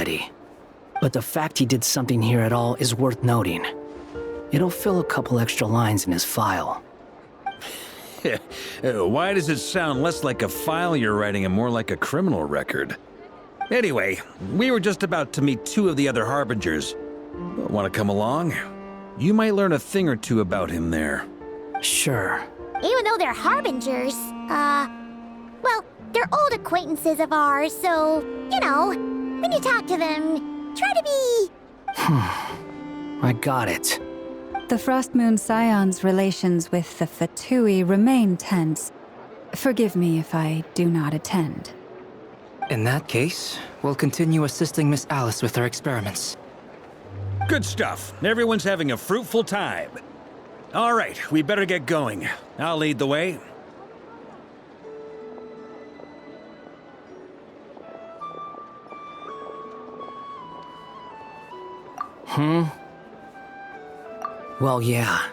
already. But the fact he did something here at all is worth noting. It'll fill a couple extra lines in his file. Why does it sound less like a file you're writing and more like a criminal record? Anyway, we were just about to meet 2 of the other Harbingers. Want to come along? You might learn a thing or two about him there. Sure. Even though they're Harbingers, well, they're old acquaintances of ours, so, you know, when you talk to them, try to be... I got it. The Frost Moon Scion's relations with the Fatui remain tense. Forgive me if I do not attend. In that case, we'll continue assisting Miss Alice with her experiments. Good stuff. Everyone's having a fruitful time. All right, we better get going. I'll lead the way. Well, yeah,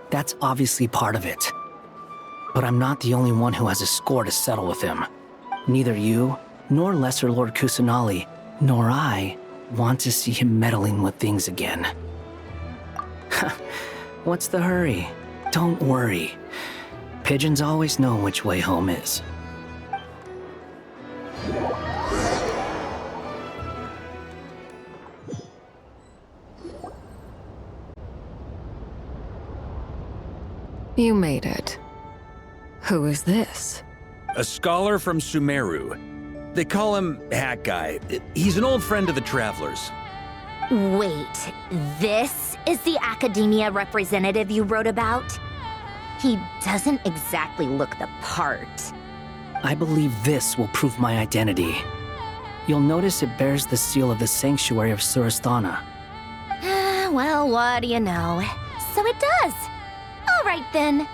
that's obviously part of it. But I'm not the only one who has a score to settle with him. Neither you, nor Lesser Lord Kusanali, nor I want to see him meddling with things again. What's the hurry? Don't worry. Pigeons always know which way home is. You made it. Who is this? A scholar from Sumeru. They call him Hat Guy. He's an old friend of the Travelers. Wait, this is the academia representative you wrote about? He doesn't exactly look the part. I believe this will prove my identity. You'll notice it bears the seal of the Sanctuary of Surasthana. Well, what do you know? So it does. All right then.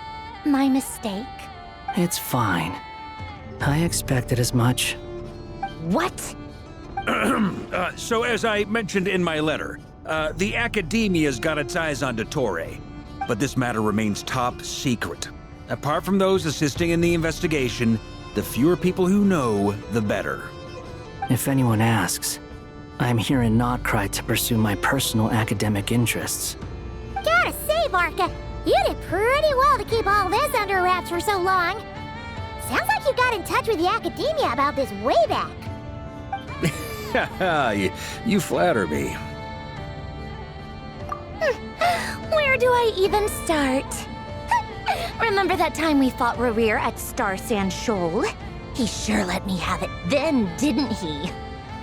My mistake. It's fine. I expected as much. What? So as I mentioned in my letter, the Academia's got its eyes on Dottore, but this matter remains top secret. Apart from those assisting in the investigation, the fewer people who know, the better. If anyone asks, I'm here in Notcry to pursue my personal academic interests. Gotta say, Barca, you did pretty well to keep all this under wraps for so long. Sounds like you got in touch with the Academia about this way back. You flatter me. Where do I even start? Remember that time we fought Rerir at Star Sand Shoal? He sure let me have it then, didn't he?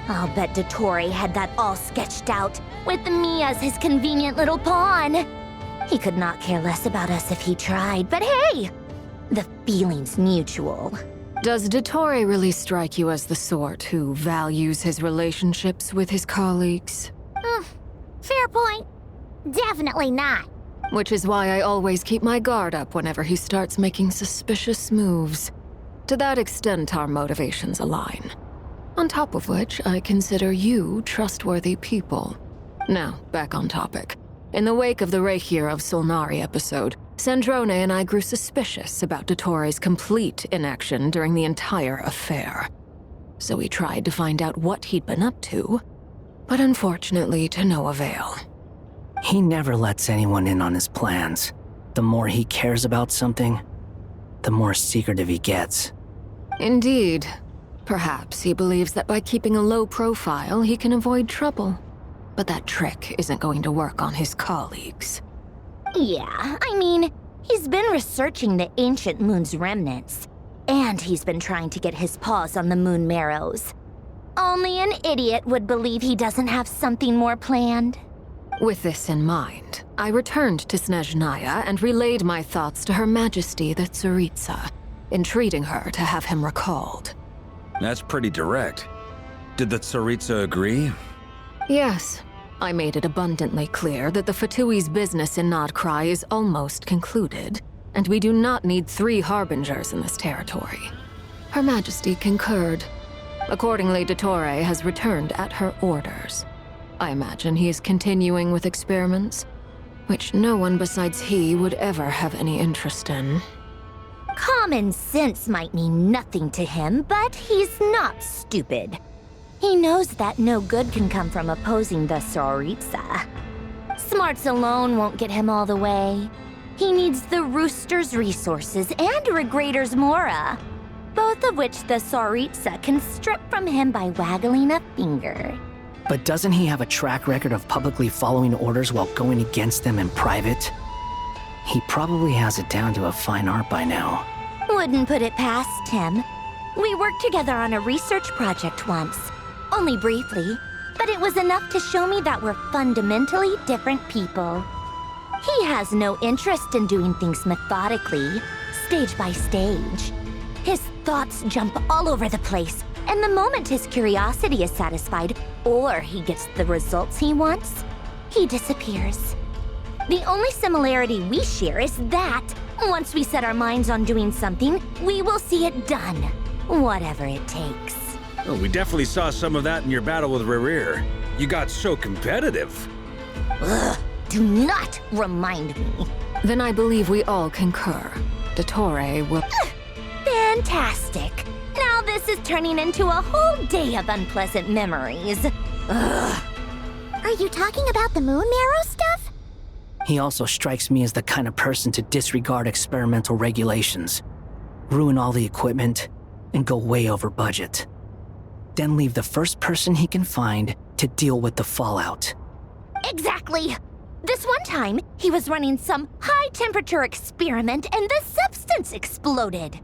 I'll bet Dottore had that all sketched out, with me as his convenient little pawn. He could not care less about us if he tried, but hey! The feeling's mutual. Does Dottore really strike you as the sort who values his relationships with his colleagues? Fair point. Definitely not. Which is why I always keep my guard up whenever he starts making suspicious moves. To that extent, our motivations align. On top of which, I consider you trustworthy people. Now, back on topic. In the wake of the Reikir of Solnari episode, Sandrone and I grew suspicious about Dottore's complete inaction during the entire affair. So we tried to find out what he'd been up to, but unfortunately to no avail. He never lets anyone in on his plans. The more he cares about something, the more secretive he gets. Indeed. Perhaps he believes that by keeping a low profile, he can avoid trouble. But that trick isn't going to work on his colleagues. Yeah, I mean, he's been researching the ancient moon's remnants. And he's been trying to get his paws on the moon marrows. Only an idiot would believe he doesn't have something more planned. With this in mind, I returned to Snezhnaya and relayed my thoughts to Her Majesty the Tsaritsa, entreating her to have him recalled. That's pretty direct. Did the Tsaritsa agree? Yes. I made it abundantly clear that the Fatui's business in Nodcry is almost concluded, and we do not need 3 Harbingers in this territory. Her Majesty concurred. Accordingly, Dottore has returned at her orders. I imagine he is continuing with experiments, which no one besides he would ever have any interest in. Common sense might mean nothing to him, but he's not stupid. He knows that no good can come from opposing the Tsaritsa. Smarts alone won't get him all the way. He needs the Rooster's resources and Regrator's Mora, both of which the Tsaritsa can strip from him by waggling a finger. But doesn't he have a track record of publicly following orders while going against them in private? He probably has it down to a fine art by now. Wouldn't put it past him. We worked together on a research project once. Only briefly, but it was enough to show me that we're fundamentally different people. He has no interest in doing things methodically, stage by stage. His thoughts jump all over the place, and the moment his curiosity is satisfied, or he gets the results he wants, he disappears. The only similarity we share is that, once we set our minds on doing something, we will see it done, whatever it takes. Oh, we definitely saw some of that in your battle with Rerir. You got so competitive. Ugh, do not remind me. Then I believe we all concur. Dottore will... Fantastic. Now this is turning into a whole day of unpleasant memories. Ugh. Are you talking about the moon marrow stuff? He also strikes me as the kind of person to disregard experimental regulations, ruin all the equipment, and go way over budget. Then leave the first person he can find to deal with the fallout. Exactly. This one time, he was running some high-temperature experiment and the substance exploded.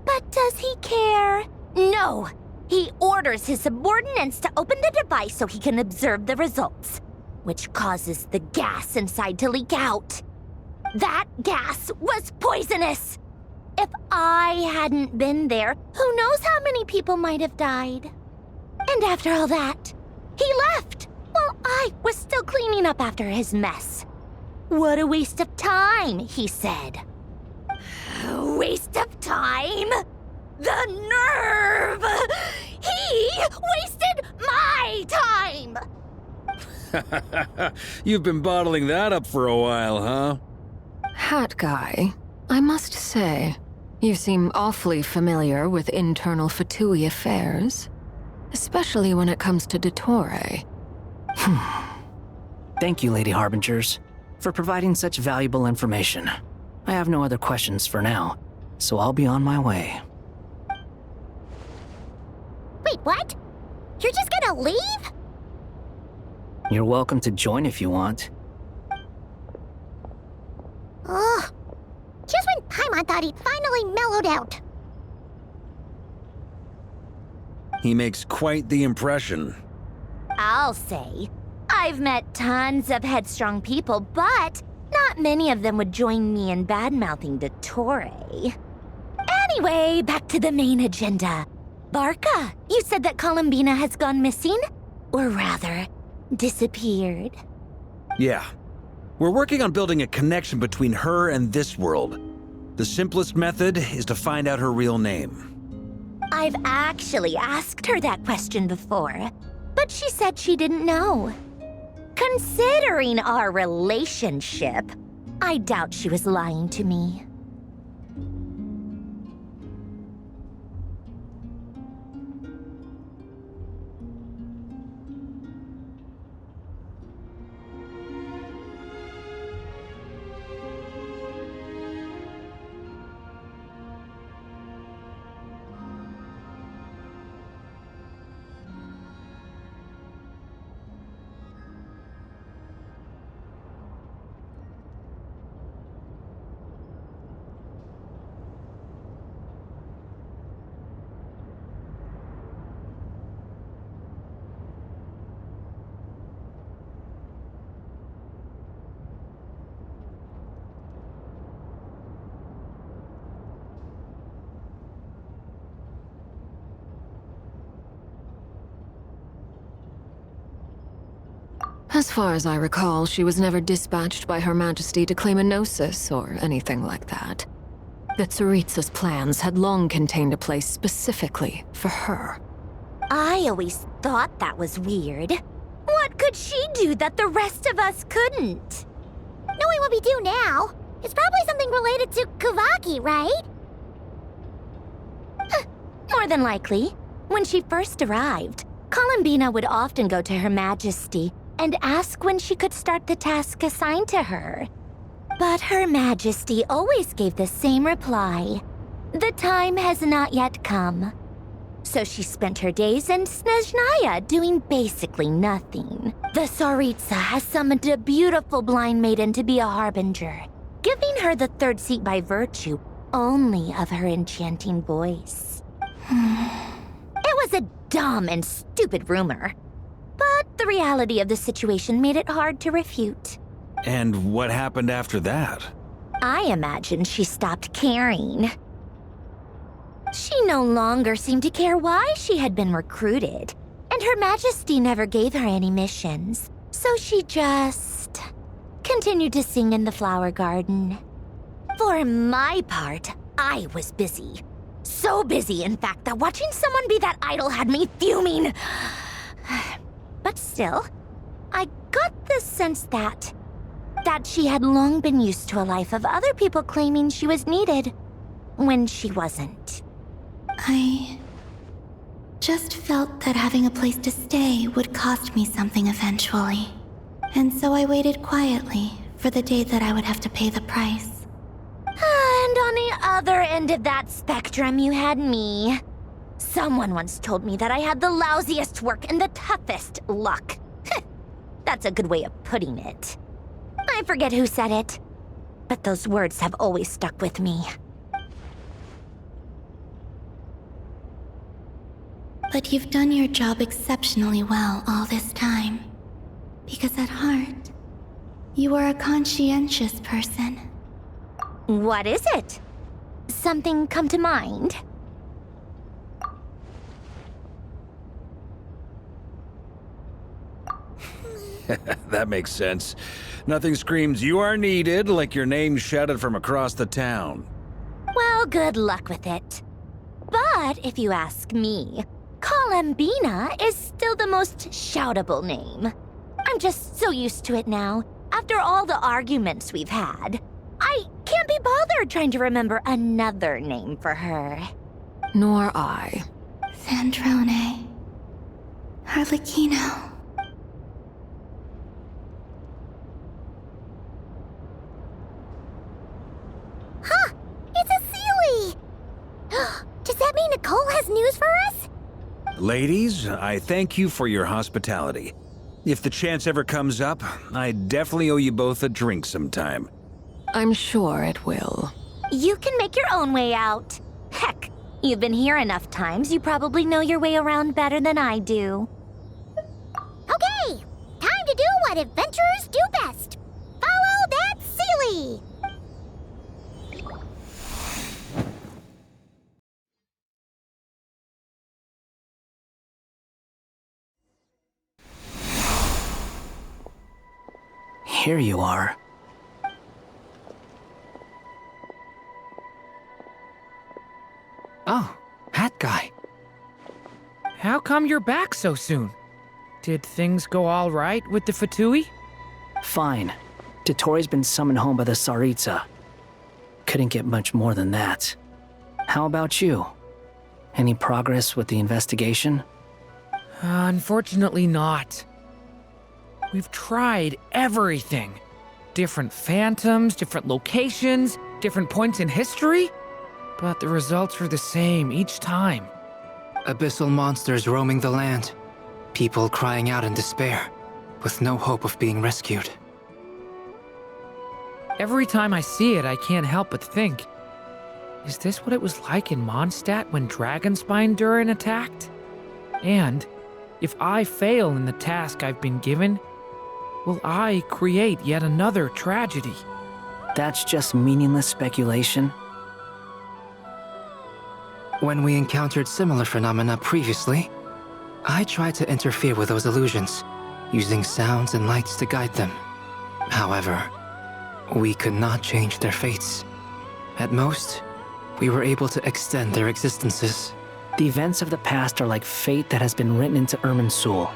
But does he care? No. He orders his subordinates to open the device so he can observe the results, which causes the gas inside to leak out. That gas was poisonous. If I hadn't been there, who knows how many people might have died. And after all that, he left while I was still cleaning up after his mess. What a waste of time, he said. Waste of time? The nerve! He wasted my time! You've been bottling that up for a while, huh? Hat guy, I must say, you seem awfully familiar with internal Fatui affairs. Especially when it comes to Dottore. Thank you, Lady Harbingers, for providing such valuable information. I have no other questions for now, so I'll be on my way. Wait, what? You're just gonna leave? You're welcome to join if you want. Ugh. Just when Paimon thought he'd finally mellowed out. He makes quite the impression. I'll say. I've met tons of headstrong people, but not many of them would join me in bad-mouthing Dottore. Anyway, back to the main agenda. Barca, you said that Columbina has gone missing? Or rather, disappeared. Yeah. We're working on building a connection between her and this world. The simplest method is to find out her real name. I've actually asked her that question before, but she said she didn't know. Considering our relationship, I doubt she was lying to me. As far as I recall, she was never dispatched by Her Majesty to claim a gnosis or anything like that. The Tsaritsa's plans had long contained a place specifically for her. I always thought that was weird. What could she do that the rest of us couldn't? Knowing what we do now, it's probably something related to Kavaki, right? More than likely. When she first arrived, Columbina would often go to Her Majesty and ask when she could start the task assigned to her. But Her Majesty always gave the same reply. The time has not yet come. So she spent her days in Snezhnaya doing basically nothing. The Tsaritsa has summoned a beautiful blind maiden to be a harbinger, giving her the third seat by virtue only of her enchanting voice. It was a dumb and stupid rumor, but the reality of the situation made it hard to refute. And what happened after that? I imagine she stopped caring. She no longer seemed to care why she had been recruited, and Her Majesty never gave her any missions, so she just continued to sing in the flower garden. For my part, I was busy. So busy, in fact, that watching someone be that idol had me fuming. But still, I got the sense that she had long been used to a life of other people claiming she was needed when she wasn't. I just felt that having a place to stay would cost me something eventually. And so I waited quietly for the day that I would have to pay the price. And on the other end of that spectrum, you had me. Someone once told me that I had the lousiest work and the toughest luck. That's a good way of putting it. I forget who said it, but those words have always stuck with me. But you've done your job exceptionally well all this time. Because at heart, you are a conscientious person. What is it? Something come to mind? That makes sense. Nothing screams you are needed like your name shouted from across the town. Well, good luck with it. But if you ask me, Columbina is still the most shoutable name. I'm just so used to it now. After all the arguments we've had, I can't be bothered trying to remember another name for her. Nor I. Sandrone. Harlequino. Huh! It's a Sealy! Does that mean Nicole has news for us? Ladies, I thank you for your hospitality. If the chance ever comes up, I definitely owe you both a drink sometime. I'm sure it will. You can make your own way out. Heck, you've been here enough times, you probably know your way around better than I do. Okay! Time to do what adventurers do best! Follow that Sealy! Here you are. Oh, hat guy. How come you're back so soon? Did things go all right with the Fatui? Fine. Dottore been summoned home by the Tsaritsa. Couldn't get much more than that. How about you? Any progress with the investigation? Unfortunately not. We've tried everything. Different phantoms, different locations, different points in history. But the results are the same each time. Abyssal monsters roaming the land. People crying out in despair, with no hope of being rescued. Every time I see it, I can't help but think, is this what it was like in Mondstadt when Dragonspine Durin attacked? And if I fail in the task I've been given, will I create yet another tragedy? That's just meaningless speculation. When we encountered similar phenomena previously, I tried to interfere with those illusions, using sounds and lights to guide them. However, we could not change their fates. At most, we were able to extend their existences. The events of the past are like fate that has been written into Irminsul.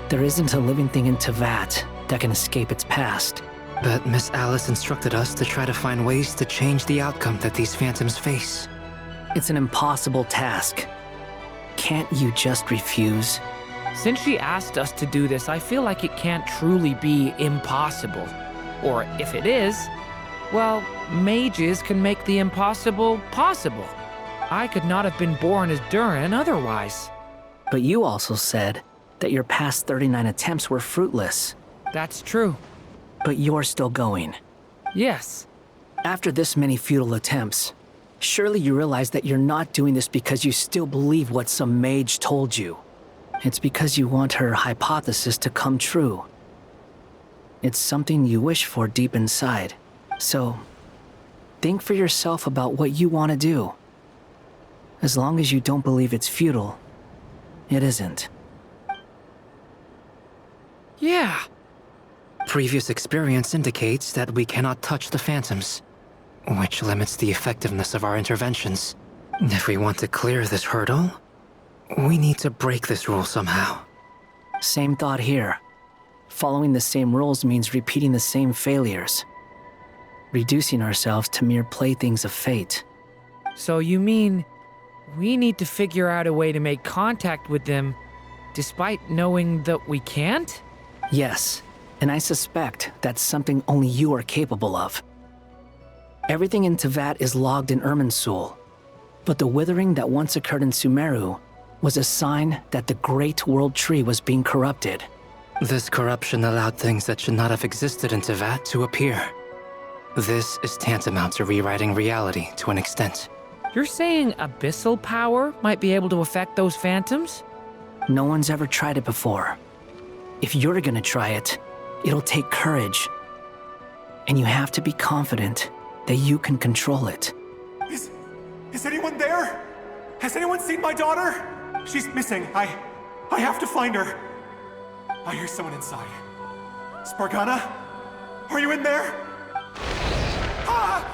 There isn't a living thing in Tevat that can escape its past. But Miss Alice instructed us to try to find ways to change the outcome that these phantoms face. It's an impossible task. Can't you just refuse? Since she asked us to do this, I feel like it can't truly be impossible. Or if it is, well, mages can make the impossible possible. I could not have been born as Durin otherwise. But you also said that your past 39 attempts were fruitless. That's true. But you're still going. Yes. After this many futile attempts, surely you realize that you're not doing this because you still believe what some mage told you. It's because you want her hypothesis to come true. It's something you wish for deep inside. So, think for yourself about what you want to do. As long as you don't believe it's futile, it isn't. Yeah. Previous experience indicates that we cannot touch the phantoms, which limits the effectiveness of our interventions. If we want to clear this hurdle, we need to break this rule somehow. Same thought here. Following the same rules means repeating the same failures. Reducing ourselves to mere playthings of fate. So you mean we need to figure out a way to make contact with them despite knowing that we can't? Yes, and I suspect that's something only you are capable of. Everything in Tevat is logged in Irminsul, but the withering that once occurred in Sumeru was a sign that the Great World Tree was being corrupted. This corruption allowed things that should not have existed in Tevat to appear. This is tantamount to rewriting reality to an extent. You're saying abyssal power might be able to affect those phantoms? No one's ever tried it before. If you're gonna try it, it'll take courage. And you have to be confident that you can control it. Is anyone there? Has anyone seen my daughter? She's missing. I have to find her. I hear someone inside. Spargana? Are you in there? Ah!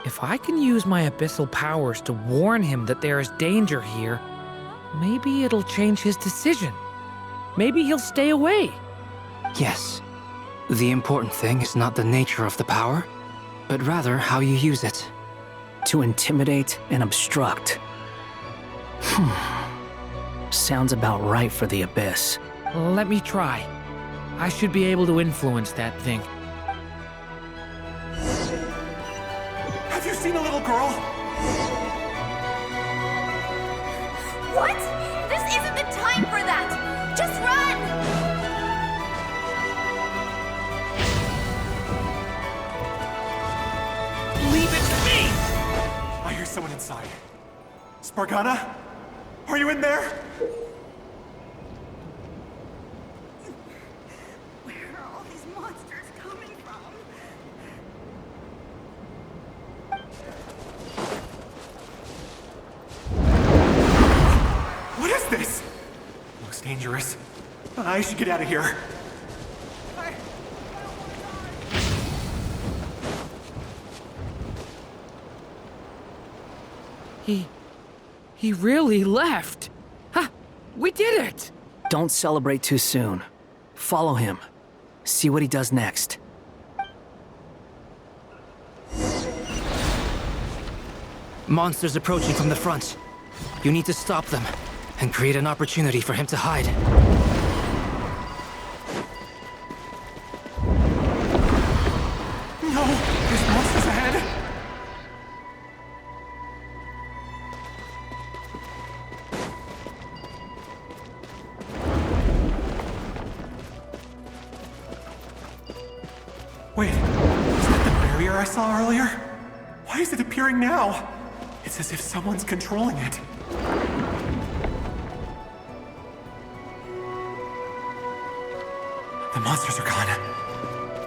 If I can use my abyssal powers to warn him that there is danger here, maybe it'll change his decision. Maybe he'll stay away. Yes. The important thing is not the nature of the power, but rather how you use it. To intimidate and obstruct. Sounds about right for the Abyss. Let me try. I should be able to influence that thing. Have you seen a little girl? What? This isn't the time for that! Just run! Leave it to me! I hear someone inside. Spargana? Are you in there? Where are all these monsters coming from? What is this? Looks dangerous. I should get out of here. He really left. Ha! We did it! Don't celebrate too soon. Follow him. See what he does next. Monsters approaching from the front. You need to stop them and create an opportunity for him to hide. No! There's monsters ahead! Wait, is that the barrier I saw earlier? Why is it appearing now? It's as if someone's controlling it. The monsters are gone.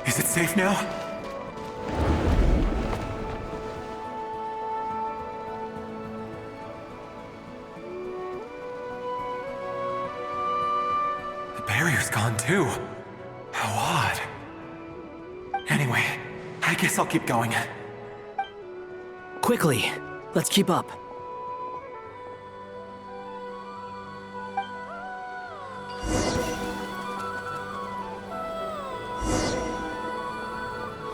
Is it safe now? The barrier's gone too. How odd. Anyway, I guess I'll keep going. Quickly, let's keep up.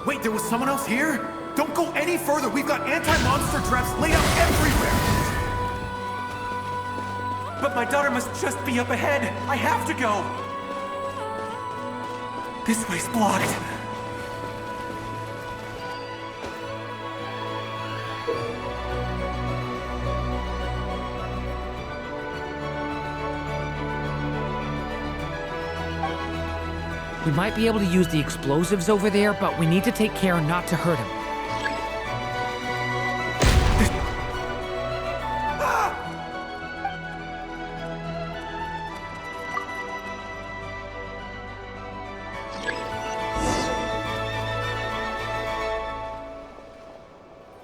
Wait, there was someone else here? Don't go any further. We've got anti-monster traps laid out everywhere. But my daughter must just be up ahead. I have to go. This way's blocked. We might be able to use the explosives over there, but we need to take care not to hurt him.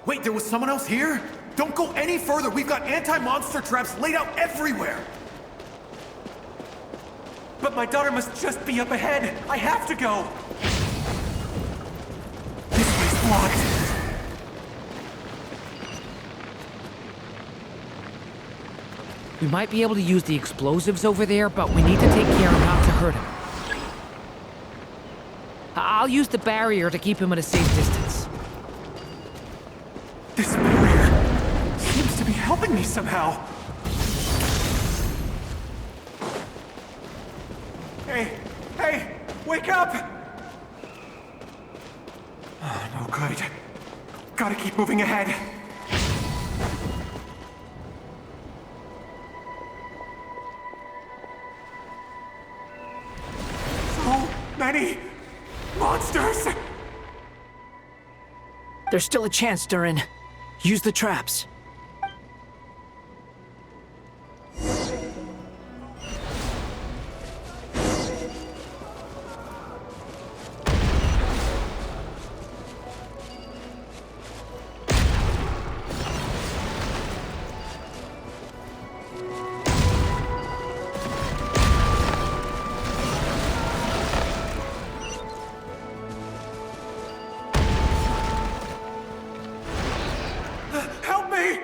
Wait, there was someone else here? Don't go any further. We've got anti-monster traps laid out everywhere. But my daughter must just be up ahead. I have to go. This way's blocked. We might be able to use the explosives over there, but we need to take care not to hurt him. I'll use the barrier to keep him at a safe distance. This barrier seems to be helping me somehow. Hey, wake up! Oh, no good. Gotta keep moving ahead. So many monsters! There's still a chance, Durin. Use the traps. Help me!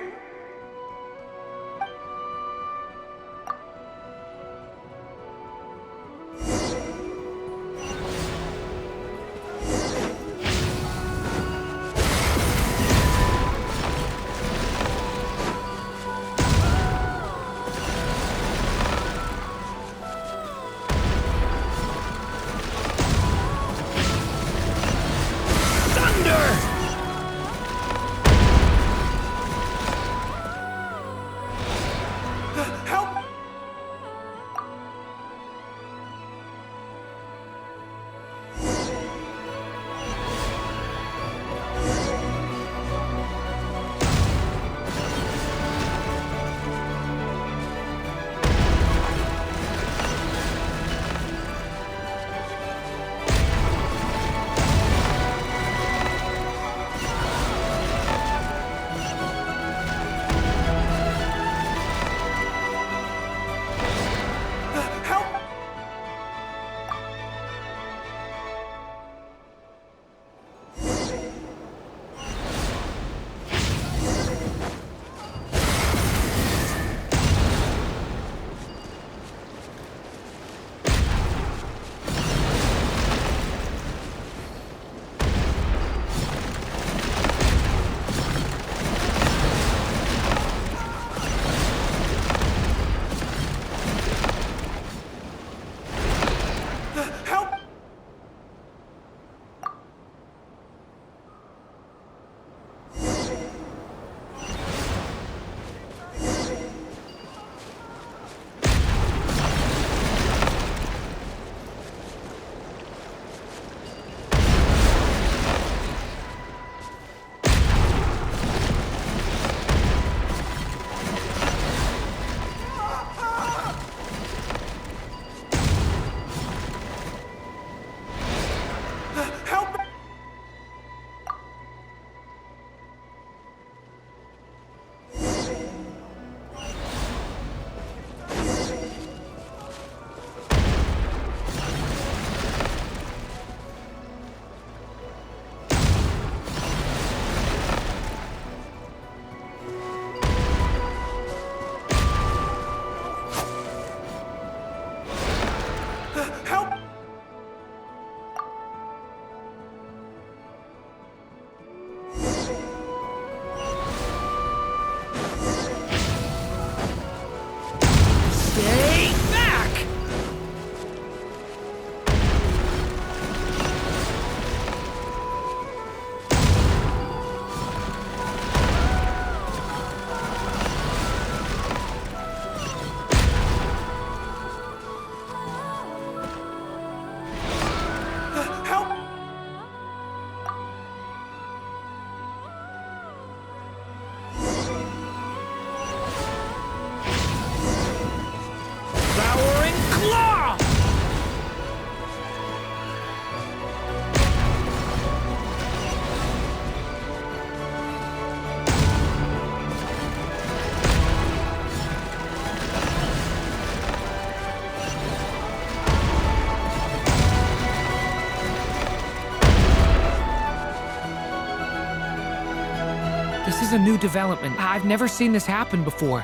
is a new development. I've never seen this happen before.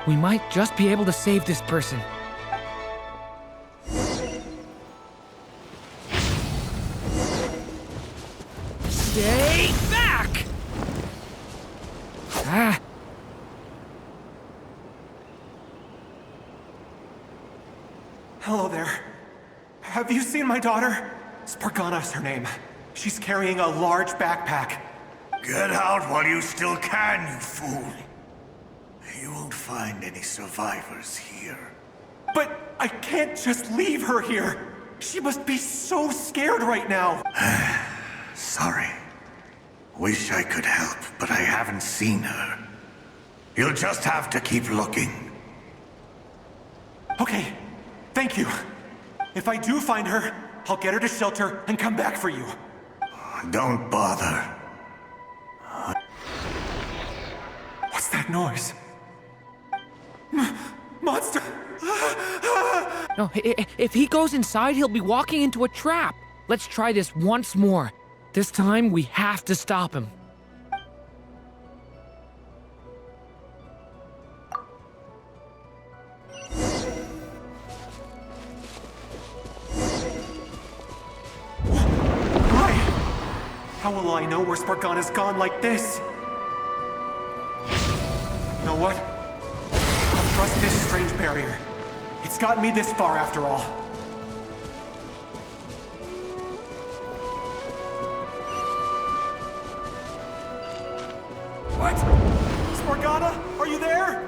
We might just be able to save this person. Stay back! Ah. Hello there. Have you seen my daughter? Spargana's her name. She's carrying a large backpack. Get out while you still can, you fool. You won't find any survivors here. But I can't just leave her here. She must be so scared right now. Sorry. Wish I could help, but I haven't seen her. You'll just have to keep looking. Okay, thank you. If I do find her, I'll get her to shelter and come back for you. Don't bother. What's that noise? Monster! No, if he goes inside, he'll be walking into a trap. Let's try this once more. This time, we have to stop him. Why? How will I know where Spargana's gone like this? You know what? I'll trust this strange barrier. It's gotten me this far after all. What? Spargana? Are you there?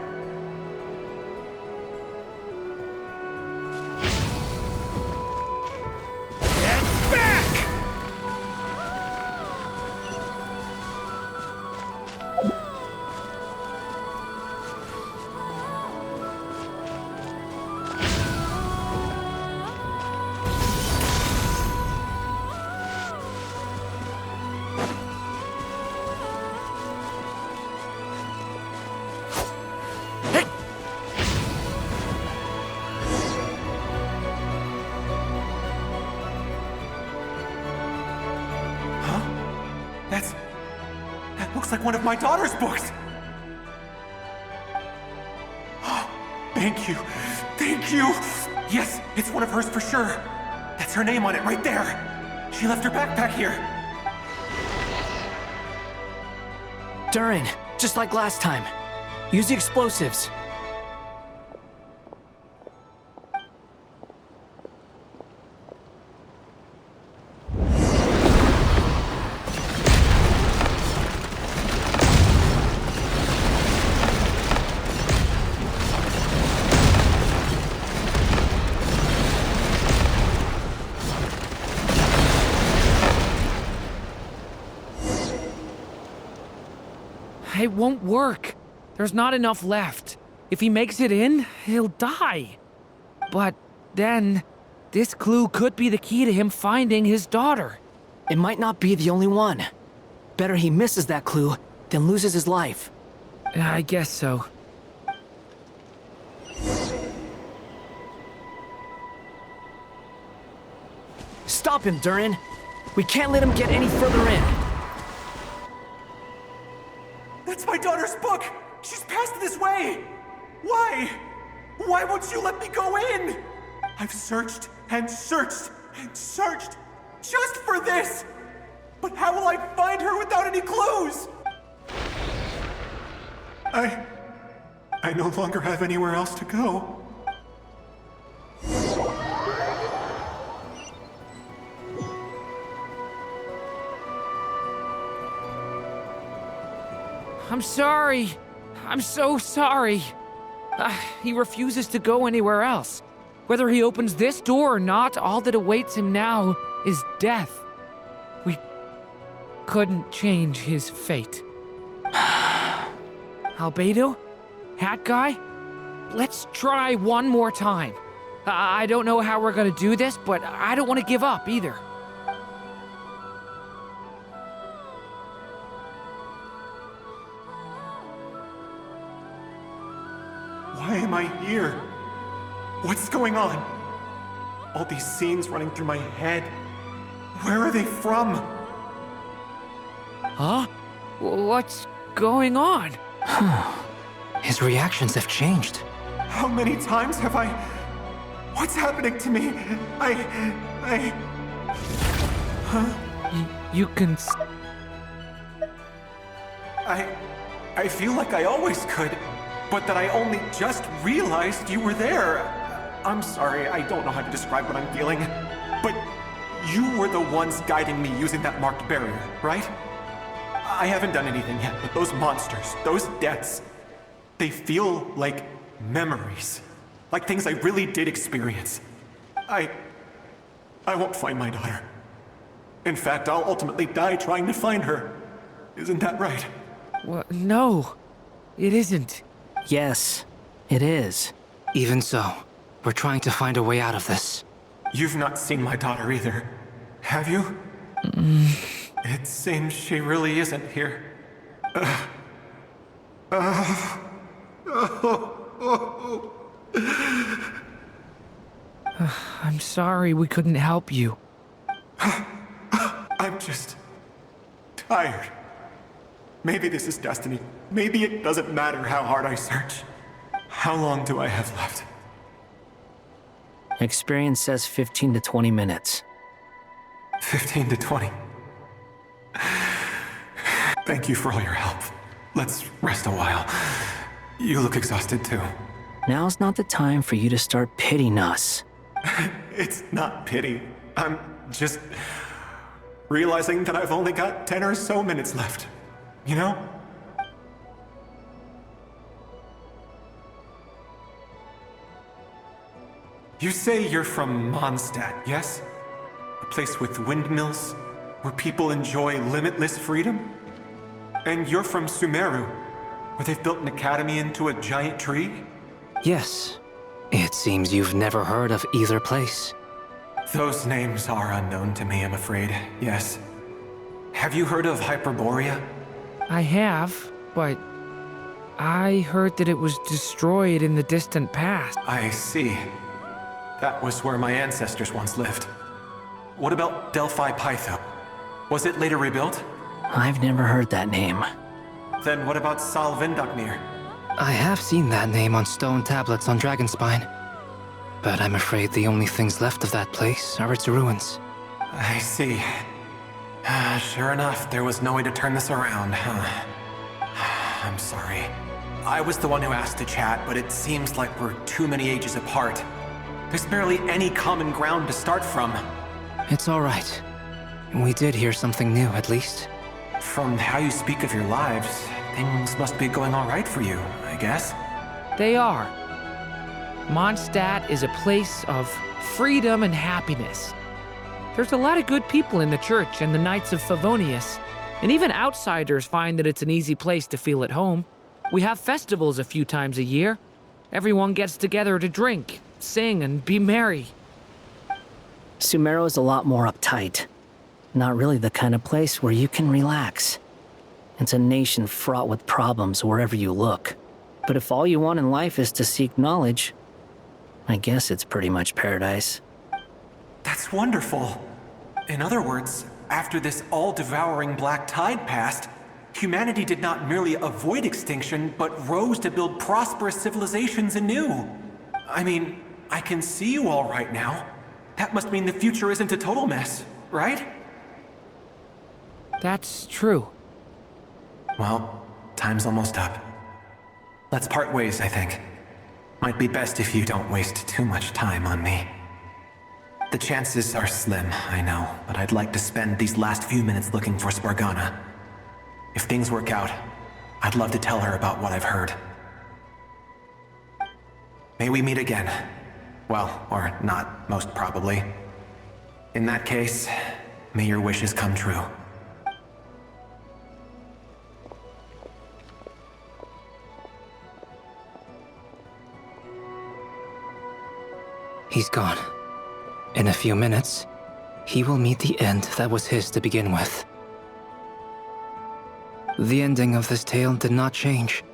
Get back! That looks like one of my daughter's books! Thank you. Thank you! Yes, it's one of hers for sure. That's her name on it right there. She left her backpack here. Durin, just like last time. Use the explosives. It won't work. There's not enough left. If he makes it in, he'll die. But then, this clue could be the key to him finding his daughter. It might not be the only one. Better he misses that clue than loses his life. I guess so. Stop him, Durin. We can't let him get any further in. That's my daughter's book! She's passed this way! Why? Why won't you let me go in? I've searched and searched and searched just for this! But how will I find her without any clues? I no longer have anywhere else to go. I'm sorry. I'm so sorry. He refuses to go anywhere else. Whether he opens this door or not, all that awaits him now is death. We couldn't change his fate. Albedo? Hat Guy? Let's try one more time. I don't know how we're gonna do this, but I don't want to give up either. Why am I here? What's going on? All these scenes running through my head. Where are they from? Huh? What's going on? His reactions have changed. How many times have I... What's happening to me? You can... I feel like I always could, but that I only just realized you were there. I'm sorry, I don't know how to describe what I'm feeling, but you were the ones guiding me using that marked barrier, right? I haven't done anything yet, but those monsters, those deaths, they feel like memories. Like things I really did experience. I won't find my daughter. In fact, I'll ultimately die trying to find her. Isn't that right? No, it isn't. Yes, it is. Even so, we're trying to find a way out of this. You've not seen my daughter either, have you? It seems she really isn't here. I'm sorry we couldn't help you. I'm just... tired. Maybe this is destiny. Maybe it doesn't matter how hard I search. How long do I have left? Experience says 15 to 20 minutes. 15 to 20. Thank you for all your help. Let's rest a while. You look exhausted too. Now's not the time for you to start pitying us. It's not pity. I'm just realizing that I've only got 10 or so minutes left. You know? You say you're from Mondstadt, yes? A place with windmills, where people enjoy limitless freedom? And you're from Sumeru, where they've built an academy into a giant tree? Yes. It seems you've never heard of either place. Those names are unknown to me, I'm afraid, yes. Have you heard of Hyperborea? I have, but I heard that it was destroyed in the distant past. I see. That was where my ancestors once lived. What about Delphi Pytho? Was it later rebuilt? I've never heard that name. Then what about Sal Vindaknir? I have seen that name on stone tablets on Dragonspine. But I'm afraid the only things left of that place are its ruins. I see. Sure enough, there was no way to turn this around, huh? I'm sorry. I was the one who asked to chat, but it seems like we're too many ages apart. There's barely any common ground to start from. It's all right. We did hear something new, at least. From how you speak of your lives, things must be going all right for you, I guess. They are. Mondstadt is a place of freedom and happiness. There's a lot of good people in the church and the Knights of Favonius, and even outsiders find that it's an easy place to feel at home. We have festivals a few times a year. Everyone gets together to drink, sing, and be merry. Sumeru is a lot more uptight. Not really the kind of place where you can relax. It's a nation fraught with problems wherever you look. But if all you want in life is to seek knowledge, I guess it's pretty much paradise. That's wonderful. In other words, after this all-devouring black tide passed, humanity did not merely avoid extinction, but rose to build prosperous civilizations anew. I mean, I can see you all right now. That must mean the future isn't a total mess, right? That's true. Well, time's almost up. Let's part ways, I think. Might be best if you don't waste too much time on me. The chances are slim, I know, but I'd like to spend these last few minutes looking for Spargana. If things work out, I'd love to tell her about what I've heard. May we meet again. Well, or not, most probably. In that case, may your wishes come true. He's gone. In a few minutes, he will meet the end that was his to begin with. The ending of this tale did not change,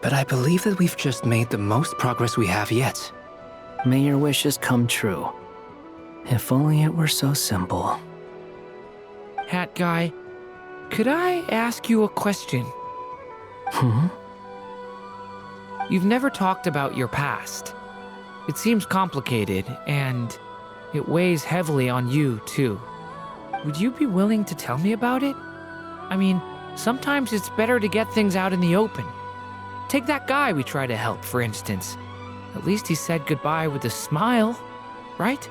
but I believe that we've just made the most progress we have yet. May your wishes come true. If only it were so simple. Hat guy, Could I ask you a question? Hmm? You've never talked about your past. It seems complicated, and it weighs heavily on you, too. Would you be willing to tell me about it? I mean, sometimes it's better to get things out in the open. Take that guy we tried to help, for instance. At least he said goodbye with a smile, right?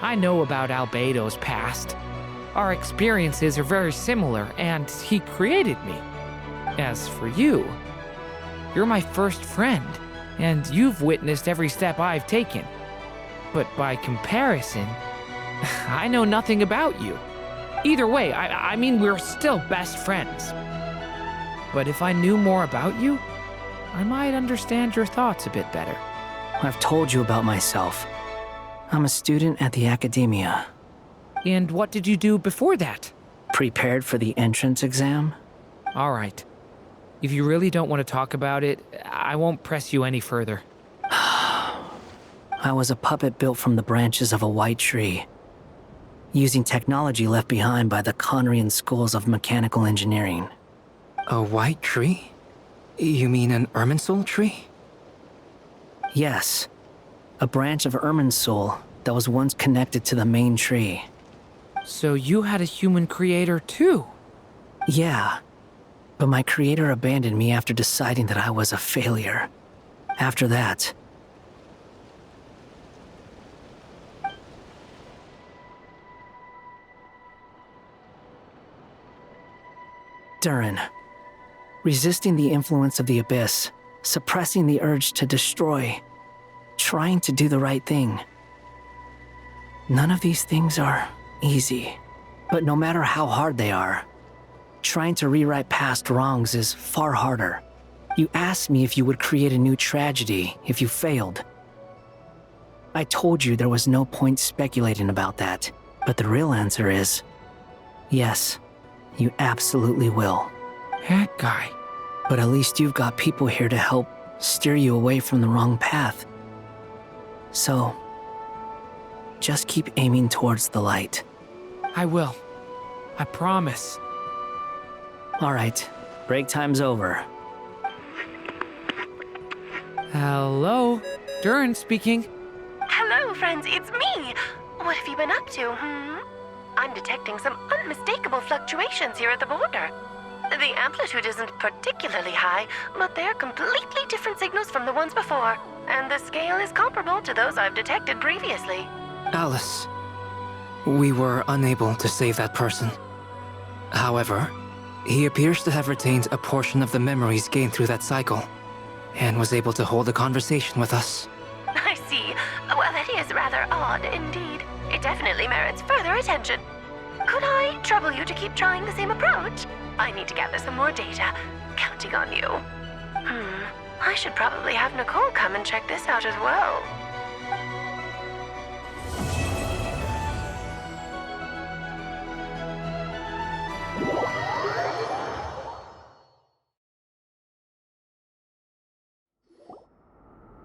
I know about Albedo's past. Our experiences are very similar, and he created me. As for you, you're my first friend, and you've witnessed every step I've taken. But by comparison, I know nothing about you. Either way, I mean, we're still best friends. But if I knew more about you, I might understand your thoughts a bit better. I've told you about myself. I'm a student at the academia. And what did you do before that? Prepared for the entrance exam? All right. If you really don't want to talk about it, I won't press you any further. I was a puppet built from the branches of a white tree, using technology left behind by the Conrian schools of mechanical engineering. A white tree? You mean an Irminsul tree? Yes, a branch of Irminsul that was once connected to the main tree. So you had a human creator too? Yeah, but my creator abandoned me after deciding that I was a failure. After that, Durin, resisting the influence of the Abyss, suppressing the urge to destroy, trying to do the right thing. None of these things are easy, but no matter how hard they are, trying to rewrite past wrongs is far harder. You asked me if you would create a new tragedy if you failed. I told you there was no point speculating about that, but the real answer is, yes, you absolutely will. That guy. But at least you've got people here to help steer you away from the wrong path. So, just keep aiming towards the light. I will. I promise. All right, break time's over. Hello? Durin speaking. Hello, friends, it's me. What have you been up to, I'm detecting some unmistakable fluctuations here at the border. The amplitude isn't particularly high, but they're completely different signals from the ones before, and the scale is comparable to those I've detected previously. Alice, we were unable to save that person. However, he appears to have retained a portion of the memories gained through that cycle, and was able to hold a conversation with us. I see. Well, that is rather odd indeed. It definitely merits further attention. Could I trouble you to keep trying the same approach? I need to gather some more data. Counting on you. I should probably have Nicole come and check this out as well.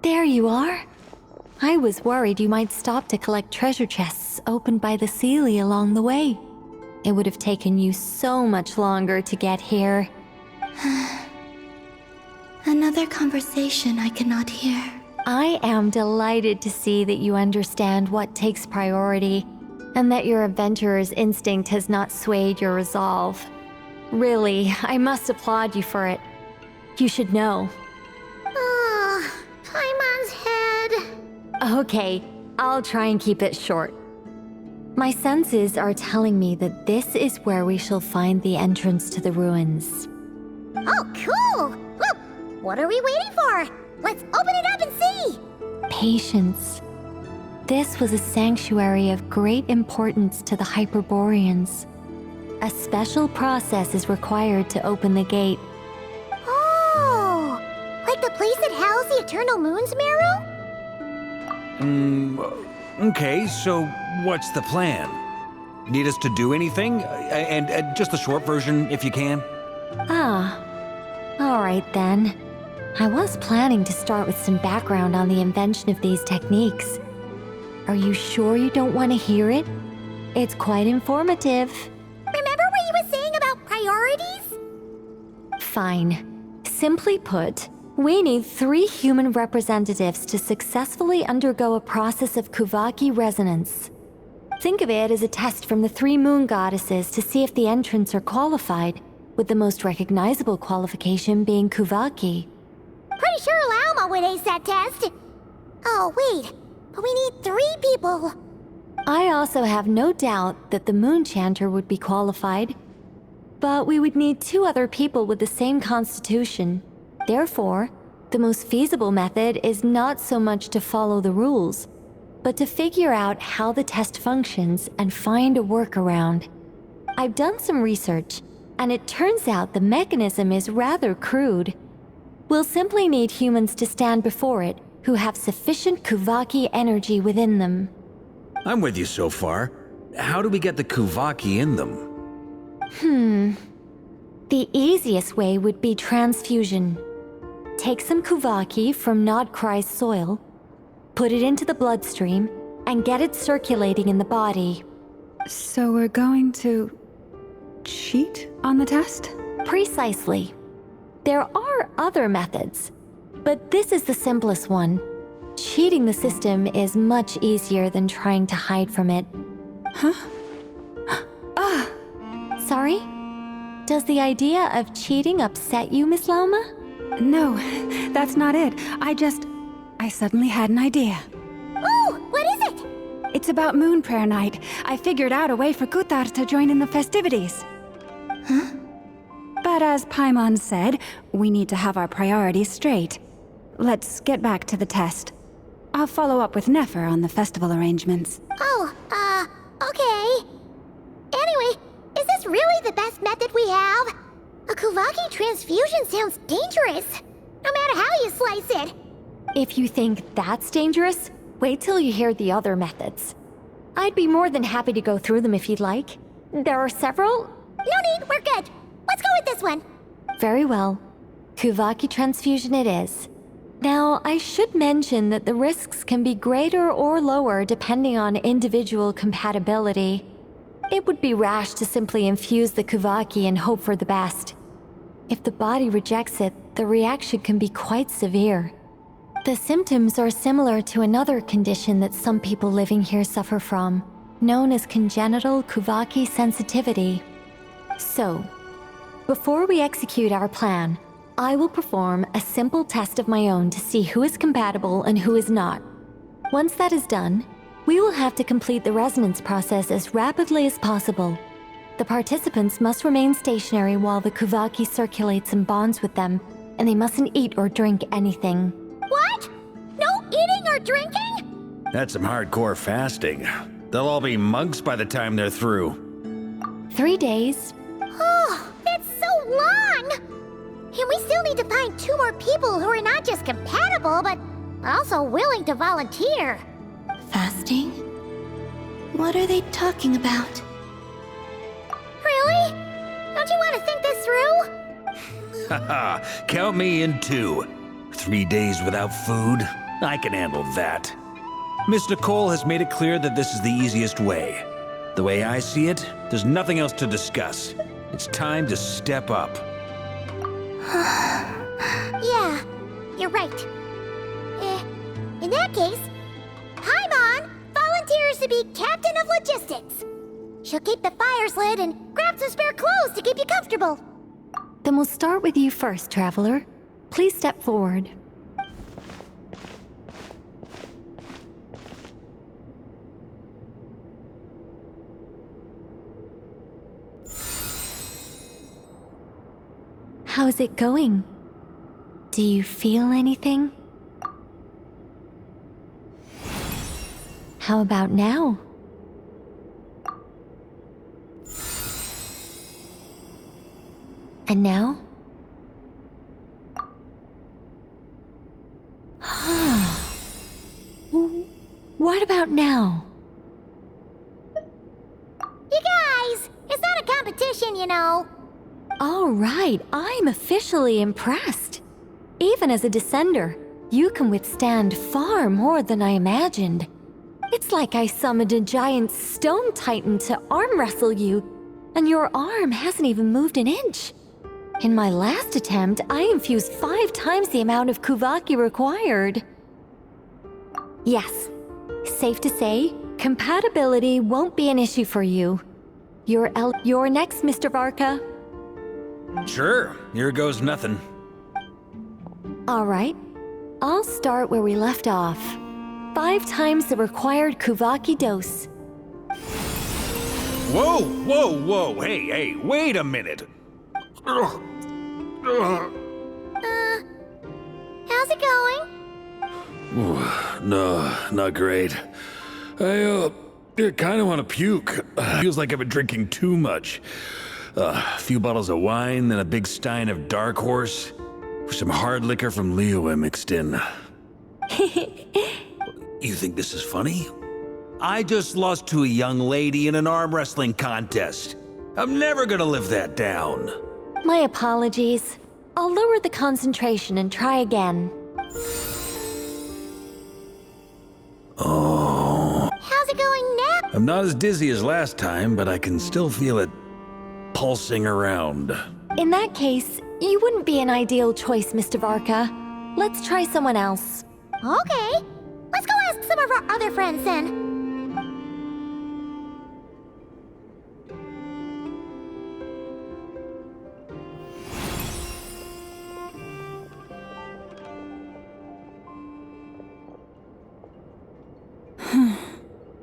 There you are. I was worried you might stop to collect treasure chests opened by the Seelie along the way. It would have taken you so much longer to get here. Another conversation I cannot hear. I am delighted to see that you understand what takes priority, and that your adventurer's instinct has not swayed your resolve. Really, I must applaud you for it. You should know. Paimon's head. Okay, I'll try and keep it short. My senses are telling me that this is where we shall find the entrance to the ruins. Oh, cool! Well, what are we waiting for? Let's open it up and see! Patience. This was a sanctuary of great importance to the Hyperboreans. A special process is required to open the gate. Oh! Like the place that housed the Eternal Moon's Marrow? Okay, so what's the plan? Need us to do anything? And just the short version, if you can. All right then. I was planning to start with some background on the invention of these techniques. Are you sure you don't want to hear it? It's quite informative. Remember what you were saying about priorities? Fine. Simply put, we need 3 human representatives to successfully undergo a process of Kuvaki resonance. Think of it as a test from the 3 moon goddesses to see if the entrants are qualified, with the most recognizable qualification being Kuvaki. Pretty sure Lauma would ace that test. Oh, wait. But we need 3 people. I also have no doubt that the Moon Chanter would be qualified. But we would need 2 other people with the same constitution. Therefore, the most feasible method is not so much to follow the rules, but to figure out how the test functions and find a workaround. I've done some research, and it turns out the mechanism is rather crude. We'll simply need humans to stand before it who have sufficient Kuvaki energy within them. I'm with you so far. How do we get the Kuvaki in them? The easiest way would be transfusion. Take some Kuvaki from Nodkrai's soil, put it into the bloodstream, and get it circulating in the body. So we're going to cheat on the test? Precisely. There are other methods, but this is the simplest one. Cheating the system is much easier than trying to hide from it. Huh? Sorry? Does the idea of cheating upset you, Miss Lauma? No, that's not it. I suddenly had an idea. Ooh, what is it? It's about Moon Prayer Night. I figured out a way for Kuthar to join in the festivities. Huh? But as Paimon said, we need to have our priorities straight. Let's get back to the test. I'll follow up with Nefer on the festival arrangements. Oh, okay. Anyway, is this really the best method we have? A Kuvaki transfusion sounds dangerous, no matter how you slice it. If you think that's dangerous, wait till you hear the other methods. I'd be more than happy to go through them if you'd like. There are several. No need, we're good. Let's go with this one. Very well. Kuvaki transfusion it is. Now, I should mention that the risks can be greater or lower depending on individual compatibility. It would be rash to simply infuse the Kuvaki and hope for the best. If the body rejects it, the reaction can be quite severe. The symptoms are similar to another condition that some people living here suffer from, known as congenital Kuvaki sensitivity. So, before we execute our plan, I will perform a simple test of my own to see who is compatible and who is not. Once that is done, we will have to complete the resonance process as rapidly as possible. The participants must remain stationary while the Kuvaki circulates and bonds with them, and they mustn't eat or drink anything. What? No eating or drinking? That's some hardcore fasting. They'll all be monks by the time they're through. 3 days. Oh, that's so long! And we still need to find 2 more people who are not just compatible, but also willing to volunteer. Fasting? What are they talking about? Really? Don't you want to think this through? Haha, count me in too. 3 days without food? I can handle that. Miss Nicole has made it clear that this is the easiest way. The way I see it, there's nothing else to discuss. It's time to step up. Yeah, you're right. In that case, Paimon volunteers to be captain of logistics. She'll keep the fires lit and grab some spare clothes to keep you comfortable. Then we'll start with you first, Traveler. Please step forward. How's it going? Do you feel anything? How about now? And now? What about now? You guys, it's not a competition, you know. All right, I'm officially impressed. Even as a descender, you can withstand far more than I imagined. It's like I summoned a giant stone titan to arm wrestle you, and your arm hasn't even moved an inch. In my last attempt, I infused 5 times the amount of Kuvaki required. Yes, safe to say, compatibility won't be an issue for you. You're next, Mr. Varka. Sure, here goes nothing. All right, I'll start where we left off. 5 times the required Kuvaki dose. Whoa, whoa, whoa, hey, wait a minute. How's it going? No, not great. I kind of want to puke. Feels like I've been drinking too much. A few bottles of wine, then a big stein of Dark Horse, with some hard liquor from Liyue mixed in. You think this is funny? I just lost to a young lady in an arm wrestling contest. I'm never gonna live that down. My apologies. I'll lower the concentration and try again. Oh. How's it going now? I'm not as dizzy as last time, but I can still feel it pulsing around. In that case, you wouldn't be an ideal choice, Mr. Varka. Let's try someone else. Okay. Let's go ask some of our other friends then.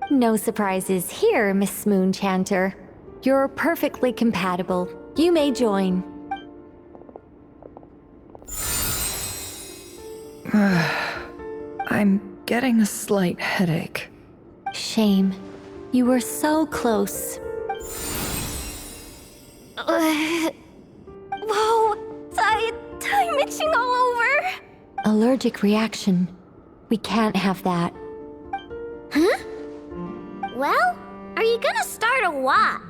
No surprises here, Miss Moonchanter. You're perfectly compatible. You may join. I'm getting a slight headache. Shame. You were so close. Whoa! I'm itching all over! Allergic reaction. We can't have that. Huh? Well, are you gonna start a what?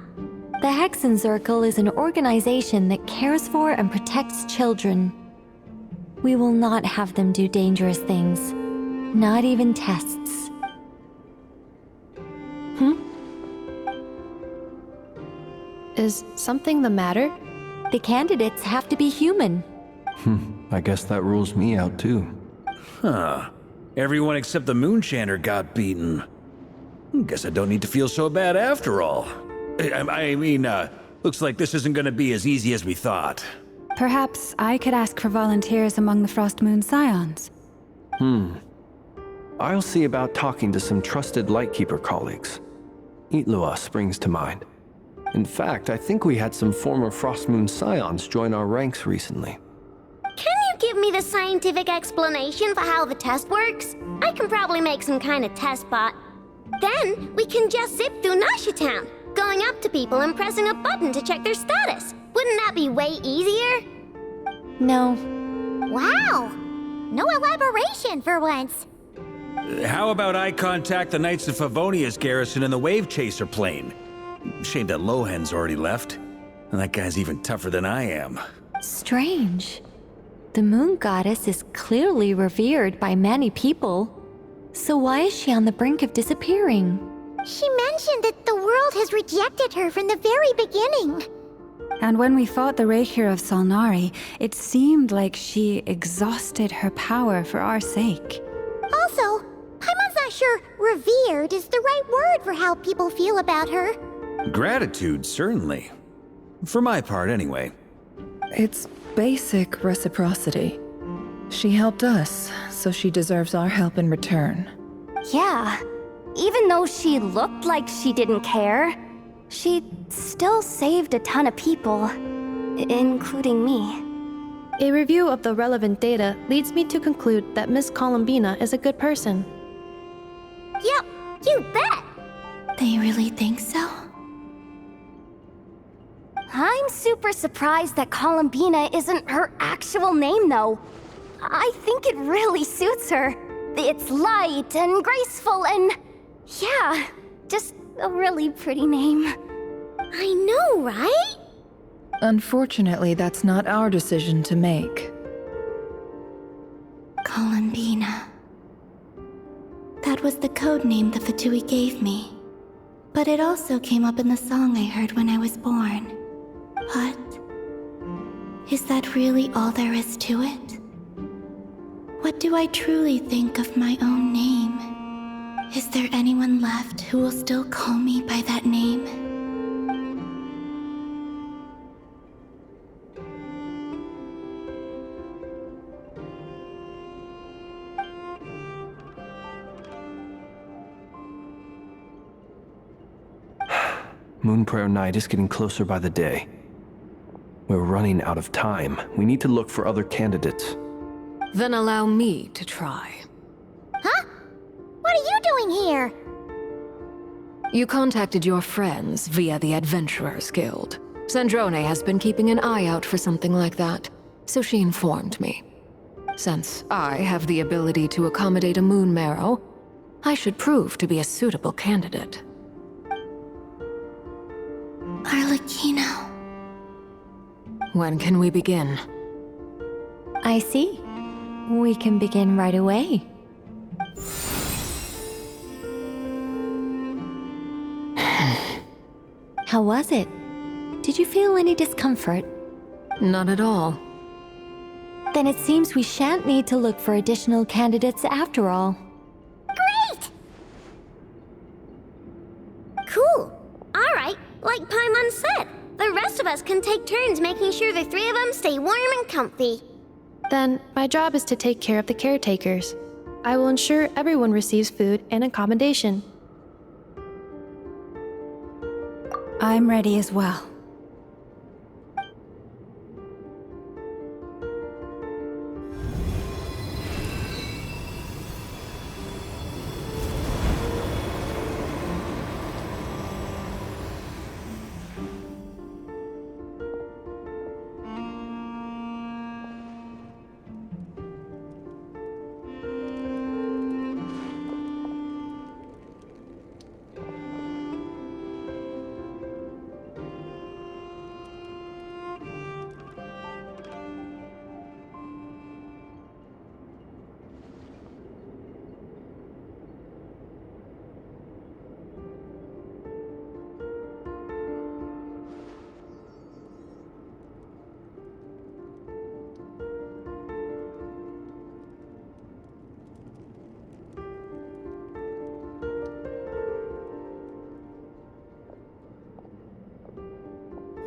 The Hexen Circle is an organization that cares for and protects children. We will not have them do dangerous things. Not even tests. Is something the matter? The candidates have to be human. I guess that rules me out too. Huh. Everyone except the Moonchanter got beaten. Guess I don't need to feel so bad after all. I mean, looks like this isn't gonna be as easy as we thought. Perhaps I could ask for volunteers among the Frost Moon Scions. I'll see about talking to some trusted Lightkeeper colleagues. Itlua springs to mind. In fact, I think we had some former Frost Moon Scions join our ranks recently. Can you give me the scientific explanation for how the test works? I can probably make some kind of test bot. Then we can just zip through Nasha Town, going up to people and pressing a button to check their status. Wouldn't that be way easier? No. Wow! No elaboration for once. How about I contact the Knights of Favonia's garrison in the Wave Chaser plane? Shame that Lohan's already left. And that guy's even tougher than I am. Strange. The moon goddess is clearly revered by many people. So why is she on the brink of disappearing? She mentioned that the world has rejected her from the very beginning. And when we fought the Reikir of Solnari, it seemed like she exhausted her power for our sake. Also, Paimon's not sure revered is the right word for how people feel about her. Gratitude, certainly. For my part, anyway. It's basic reciprocity. She helped us, so she deserves our help in return. Yeah. Even though she looked like she didn't care, she still saved a ton of people, including me. A review of the relevant data leads me to conclude that Miss Columbina is a good person. Yep, you bet! They really think so? I'm super surprised that Columbina isn't her actual name, though. I think it really suits her. It's light and graceful and... yeah, just a really pretty name. I know, right? Unfortunately, that's not our decision to make. Columbina. That was the code name the Fatui gave me. But it also came up in the song I heard when I was born. But is that really all there is to it? What do I truly think of my own name? Is there anyone left who will still call me by that name? Moon Prayer Night is getting closer by the day. We're running out of time. We need to look for other candidates. Then allow me to try. Huh? What are you doing here? You contacted your friends via the Adventurers Guild. Sandrone has been keeping an eye out for something like that, so she informed me. Since I have the ability to accommodate a moon marrow, I should prove to be a suitable candidate. Arlecchino. When can we begin? I see. We can begin right away. How was it? Did you feel any discomfort? Not at all. Then it seems we shan't need to look for additional candidates after all. Great! Cool. Alright, like Paimon said, the rest of us can take turns making sure the three of them stay warm and comfy. Then, my job is to take care of the caretakers. I will ensure everyone receives food and accommodation. I'm ready as well.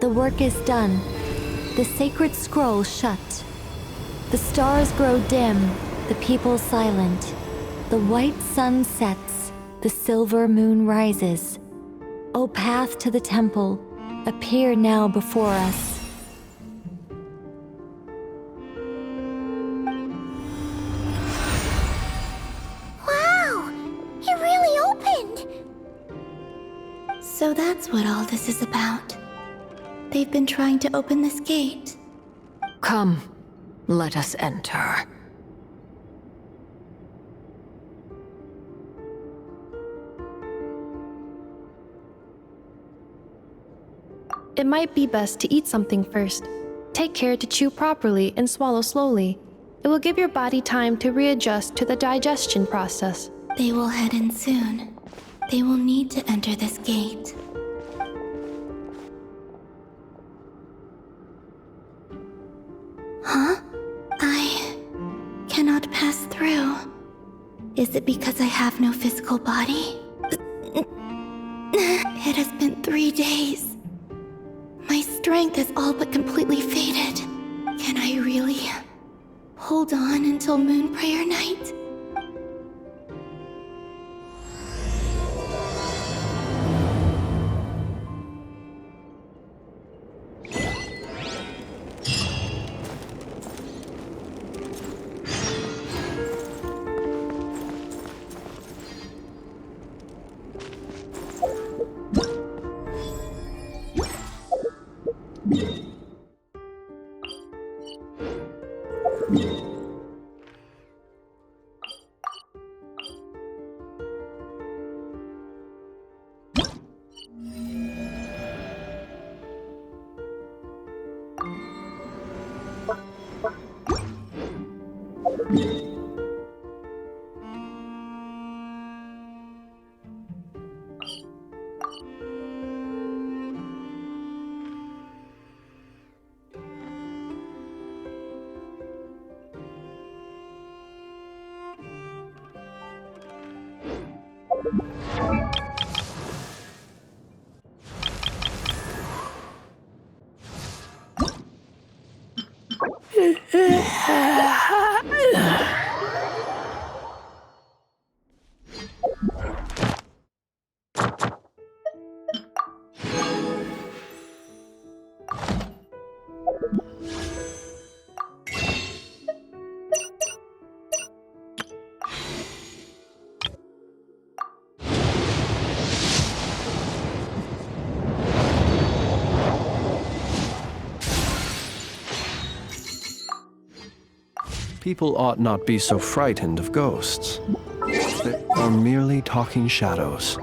The work is done. The sacred scroll shut. The stars grow dim, the people silent. The white sun sets, the silver moon rises. O path to the temple, appear now before us. Wow! It really opened! So that's what all this is about. They've been trying to open this gate. Come, let us enter. It might be best to eat something first. Take care to chew properly and swallow slowly. It will give your body time to readjust to the digestion process. They will head in soon. They will need to enter this gate. Huh? I cannot pass through. Is it because I have no physical body? It has been 3 days. My strength is all but completely faded. Can I really hold on until Moon Prayer Night? People ought not be so frightened of ghosts. They are merely talking shadows.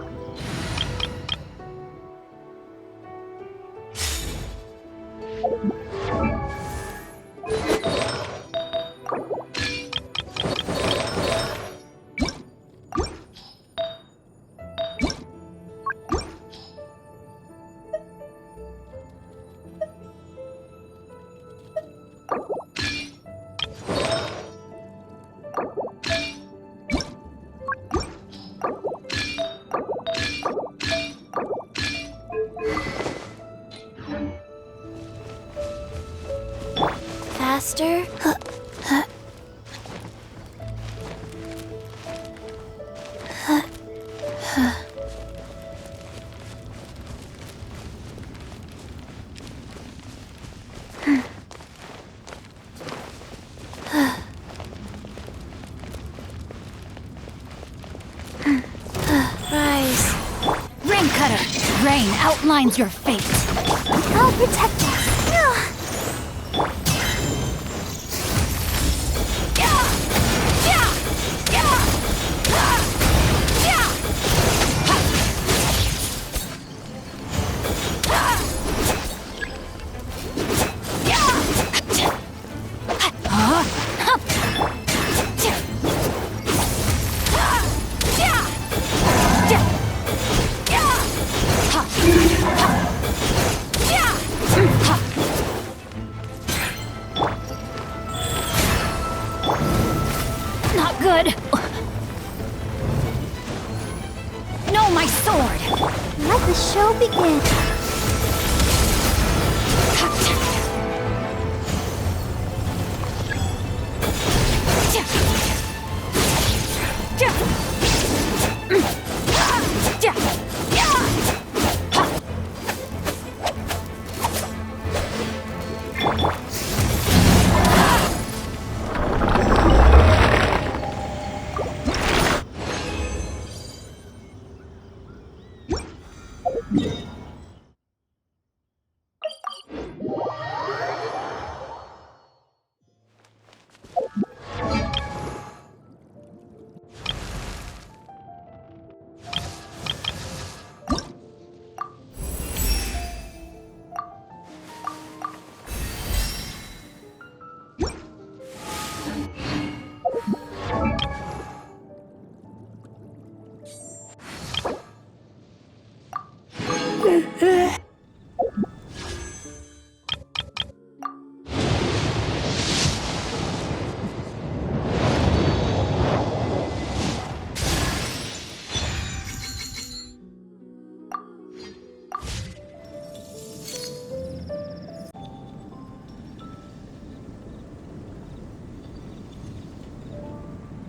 Faster? Rise. Rain Cutter! Rain outlines your fate. I'll protect us. Not good. No, my sword! Let the show begin.